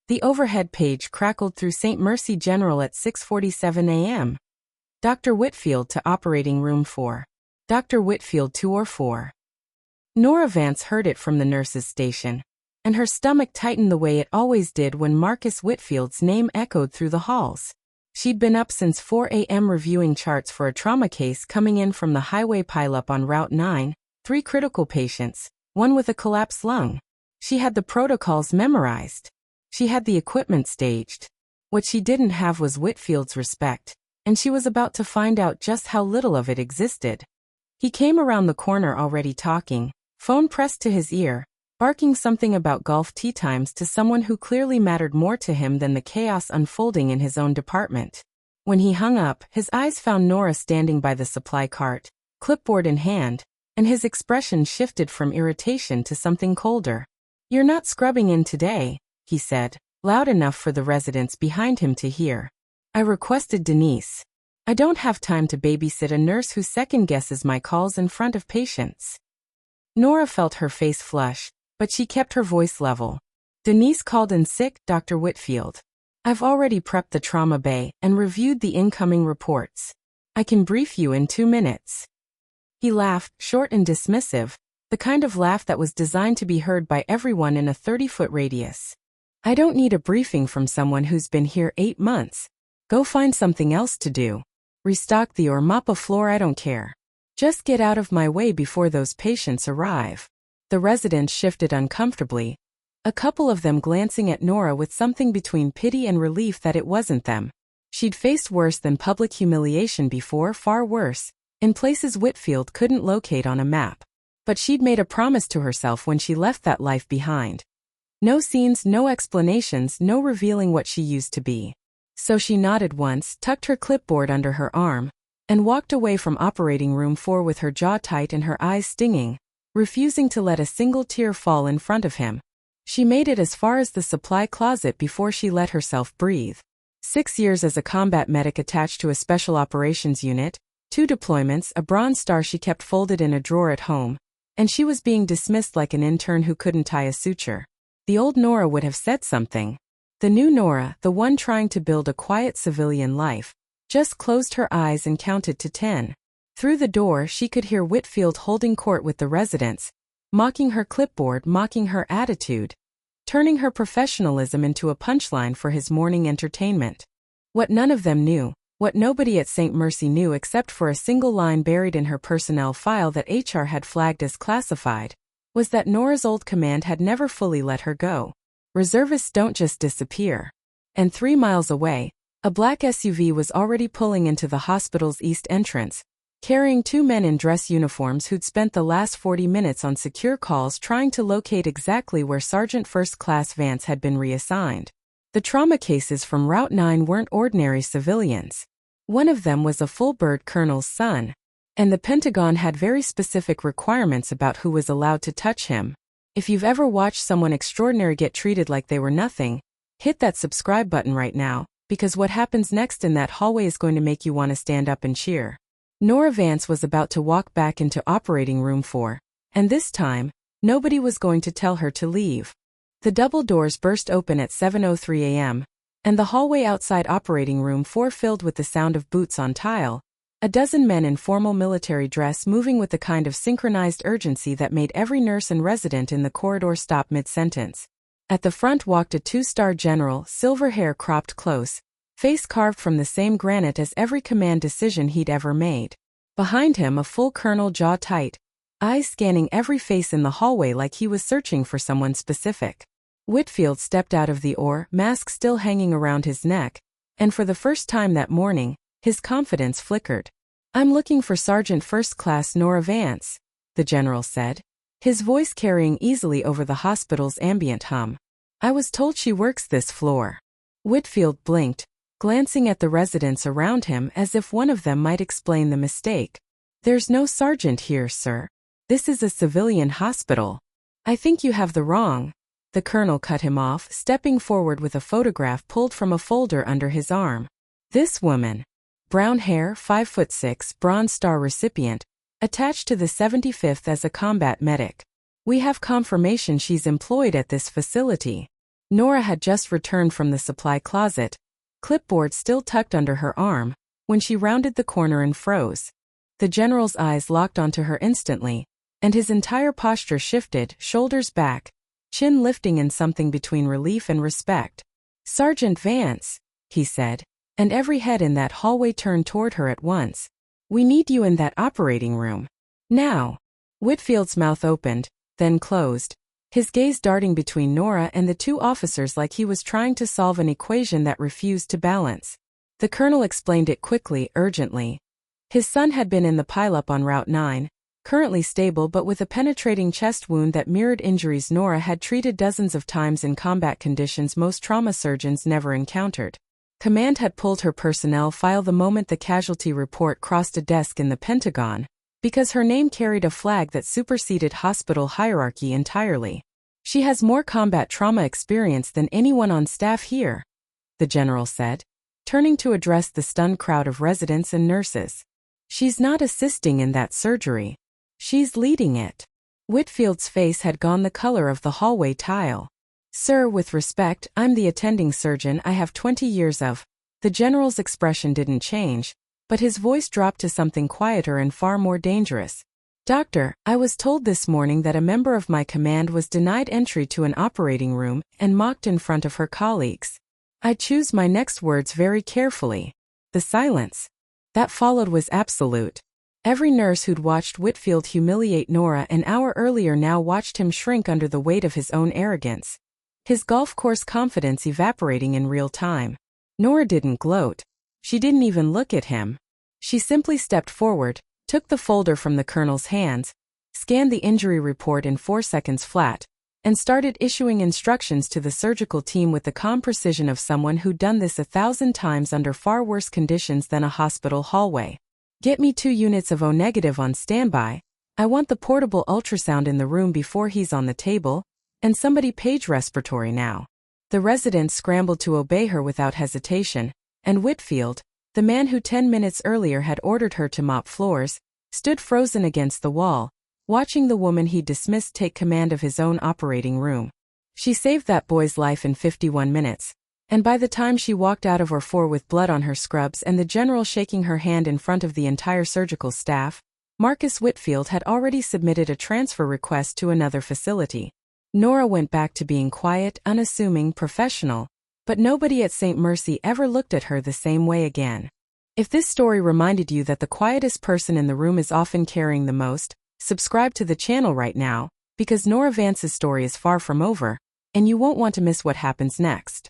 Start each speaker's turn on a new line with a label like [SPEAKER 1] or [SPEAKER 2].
[SPEAKER 1] The overhead page crackled through St. Mercy General at 6:47 a.m. Dr. Whitfield to Operating Room 4. Dr. Whitfield 2 or 4. Nora Vance heard it from the nurse's station, and her stomach tightened the way it always did when Marcus Whitfield's name echoed through the halls. She'd been up since 4 a.m. reviewing charts for a trauma case coming in from the highway pileup on Route 9, 3 critical patients, 1 with a collapsed lung. She had the protocols memorized. She had the equipment staged. What she didn't have was Whitfield's respect, and she was about to find out just how little of it existed. He came around the corner already talking, phone pressed to his ear, barking something about golf tee times to someone who clearly mattered more to him than the chaos unfolding in his own department. When he hung up, his eyes found Nora standing by the supply cart, clipboard in hand, and his expression shifted from irritation to something colder. "You're not scrubbing in today," he said, loud enough for the residents behind him to hear. "I requested Denise. I don't have time to babysit a nurse who second-guesses my calls in front of patients." Nora felt her face flush, but she kept her voice level. "Denise called in sick, Dr. Whitfield. I've already prepped the trauma bay and reviewed the incoming reports. I can brief you in 2 minutes." He laughed, short and dismissive, the kind of laugh that was designed to be heard by everyone in a 30-foot radius. "I don't need a briefing from someone who's been here 8 months. Go find something else to do. Restock the or mop a floor, I don't care. Just get out of my way before those patients arrive." The residents shifted uncomfortably, a couple of them glancing at Nora with something between pity and relief that it wasn't them. She'd faced worse than public humiliation before, far worse, in places Whitfield couldn't locate on a map. But she'd made a promise to herself when she left that life behind. No scenes, no explanations, no revealing what she used to be. So she nodded once, tucked her clipboard under her arm, and walked away from Operating Room 4 with her jaw tight and her eyes stinging, refusing to let a single tear fall in front of him. She made it as far as the supply closet before she let herself breathe. 6 years as a combat medic attached to a special operations unit, 2 deployments, a Bronze Star she kept folded in a drawer at home, and she was being dismissed like an intern who couldn't tie a suture. The old Nora would have said something. The new Nora, the one trying to build a quiet civilian life, just closed her eyes and counted to 10. Through the door she could hear Whitfield holding court with the residents, mocking her clipboard, mocking her attitude, turning her professionalism into a punchline for his morning entertainment. What none of them knew, what nobody at St. Mercy knew except for a single line buried in her personnel file that HR had flagged as classified, was that Nora's old command had never fully let her go. Reservists don't just disappear. And 3 miles away, a black SUV was already pulling into the hospital's east entrance, carrying 2 men in dress uniforms who'd spent the last 40 minutes on secure calls trying to locate exactly where Sergeant First Class Vance had been reassigned. The trauma cases from Route 9 weren't ordinary civilians. One of them was a full-bird colonel's son, and the Pentagon had very specific requirements about who was allowed to touch him. If you've ever watched someone extraordinary get treated like they were nothing, hit that subscribe button right now, because what happens next in that hallway is going to make you want to stand up and cheer. Nora Vance was about to walk back into Operating Room 4, and this time, nobody was going to tell her to leave. The double doors burst open at 7:03 a.m., and the hallway outside Operating Room 4 filled with the sound of boots on tile, a dozen men in formal military dress moving with the kind of synchronized urgency that made every nurse and resident in the corridor stop mid-sentence. At the front walked a 2-star general, silver hair cropped close, face carved from the same granite as every command decision he'd ever made. Behind him a full colonel, jaw tight, eyes scanning every face in the hallway like he was searching for someone specific. Whitfield stepped out of the oar, mask still hanging around his neck, and for the first time that morning, his confidence flickered. "I'm looking for Sergeant First Class Nora Vance," the general said, his voice carrying easily over the hospital's ambient hum. "I was told she works this floor." Whitfield blinked, glancing at the residents around him as if one of them might explain the mistake. "There's no sergeant here, sir. This is a civilian hospital. I think you have the wrong." The colonel cut him off, stepping forward with a photograph pulled from a folder under his arm. This woman, brown hair, 5'6", Bronze Star recipient, attached to the 75th as a combat medic. We have confirmation she's employed at this facility. Nora had just returned from the supply closet, clipboard still tucked under her arm, when she rounded the corner and froze. The general's eyes locked onto her instantly, and his entire posture shifted, shoulders back, chin lifting in something between relief and respect. "Sergeant Vance," he said, and every head in that hallway turned toward her at once. "We need you in that operating room. Now." Whitfield's mouth opened, then closed, his gaze darting between Nora and the two officers like he was trying to solve an equation that refused to balance. The colonel explained it quickly, urgently. His son had been in the pileup on Route 9, currently stable but with a penetrating chest wound that mirrored injuries Nora had treated dozens of times in combat conditions most trauma surgeons never encountered. Command had pulled her personnel file the moment the casualty report crossed a desk in the Pentagon, because her name carried a flag that superseded hospital hierarchy entirely. "She has more combat trauma experience than anyone on staff here," the general said, turning to address the stunned crowd of residents and nurses. "She's not assisting in that surgery. She's leading it." Whitfield's face had gone the color of the hallway tile. "Sir, with respect, I'm the attending surgeon. I have 20 years of—" The general's expression didn't change, but his voice dropped to something quieter and far more dangerous. "Doctor, I was told this morning that a member of my command was denied entry to an operating room and mocked in front of her colleagues. I choose my next words very carefully." The silence that followed was absolute. Every nurse who'd watched Whitfield humiliate Nora an hour earlier now watched him shrink under the weight of his own arrogance, his golf course confidence evaporating in real time. Nora didn't gloat. She didn't even look at him. She simply stepped forward, took the folder from the colonel's hands, scanned the injury report in 4 seconds flat, and started issuing instructions to the surgical team with the calm precision of someone who'd done this 1,000 times under far worse conditions than a hospital hallway. "Get me 2 units of O-negative on standby. I want the portable ultrasound in the room before he's on the table, and somebody page respiratory now." The residents scrambled to obey her without hesitation, and Whitfield, the man who 10 minutes earlier had ordered her to mop floors, stood frozen against the wall, watching the woman he dismissed take command of his own operating room. She saved that boy's life in 51 minutes, and by the time she walked out of R4 with blood on her scrubs and the general shaking her hand in front of the entire surgical staff, Marcus Whitfield had already submitted a transfer request to another facility. Nora went back to being quiet, unassuming, professional, but nobody at St. Mercy ever looked at her the same way again. If this story reminded you that the quietest person in the room is often carrying the most, subscribe to the channel right now, because Nora Vance's story is far from over, and you won't want to miss what happens next.